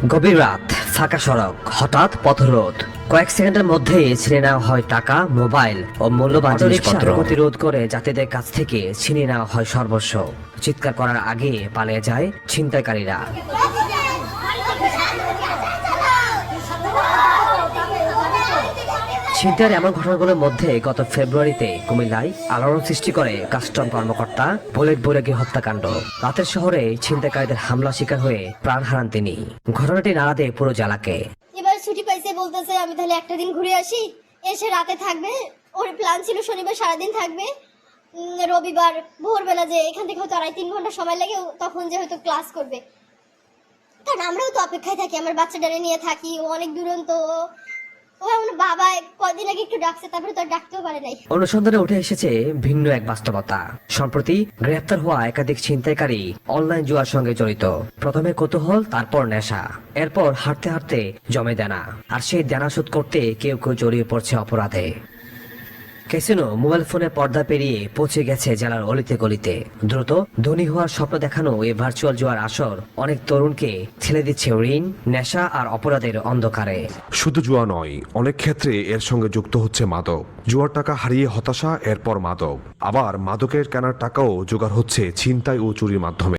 গভীর রাত, ফাঁকা সড়ক, হঠাৎ পথরোধ। কয়েক সেকেন্ডের মধ্যে ছিনে নেওয়া হয় টাকা, মোবাইল ও মূল্যবান জিনিসপত্র। প্রতিরোধ করে যাত্রীদের কাছ থেকে ছিনিয়ে নেওয়া হয় সর্বস্ব। চিৎকার করার আগে পালিয়ে যায় ছিনতাইকারীরা। ছিনতাইয়ের এমন ঘটনাগুলোর মধ্যে গত ফেব্রুয়ারিতে কুমিল্লায় আলোড়ন সৃষ্টি করে কাস্টম কর্মকর্তা বুলেট বোরেগি হত্যাকাণ্ড। রাতের শহরে ছিনতাইকারীদের হামলা শিকার হয়ে প্রাণ হারান তিনি। ঘটনাটি নাড়া দেয় পুরো জেলাকে। এবার ছুটি পাইছে বলতেছে আমি তাহলে একটা দিন ঘুরে আসি, এসে রাতে থাকবে। ওর প্ল্যান ছিল শনিবার সারাদিন থাকবে, রবিবার ভোরবেলা যে এখান থেকে হয়তো 2.5-3 ঘন্টা সময় লাগে, তখন যে হয়তো ক্লাস করবে। কারণ আমরাও তো অপেক্ষায় থাকি, আমার বাচ্চাটারে নিয়ে থাকি, ও অনেক দুরন্ত। ও আমার বাবা কয়দিন আগে একটু ডাকছে, তারপরে তো আর ডাকতেও পারে নাই। অনুসন্ধানে উঠে এসেছে ভিন্ন এক বাস্তবতা। সম্প্রতি গ্রেপ্তার হওয়া একাধিক ছিনতাইকারী অনলাইন জুয়ার সঙ্গে জড়িত। প্রথমে কৌতূহল, তারপর নেশা, এরপর হাঁটতে হাঁটতে জমে দেনা। আর সেই দেনা শোধ করতে কেউ কেউ জড়িয়ে পড়ছে অপরাধে। ক্যাসিনো, মোবাইল ফোনে পর্দা পেরিয়ে পৌঁছে গেছে জেলার অলিতে গলিতে। দ্রুত ধনী হওয়ার স্বপ্ন দেখানো এই ভার্চুয়াল জুয়ার আসর অনেক তরুণকে ঠেলে দিচ্ছে ঋণ, নেশা আর অপরাধের অন্ধকারে। শুধু জুয়া নয়, অনেক ক্ষেত্রে এর সঙ্গে যুক্ত হচ্ছে মাদক। জুয়ার টাকা হারিয়ে হতাশা, এরপর মাদক। আবার মাদকের কেনার টাকাও জোগাড় হচ্ছে ছিনতাই ও চুরির মাধ্যমে।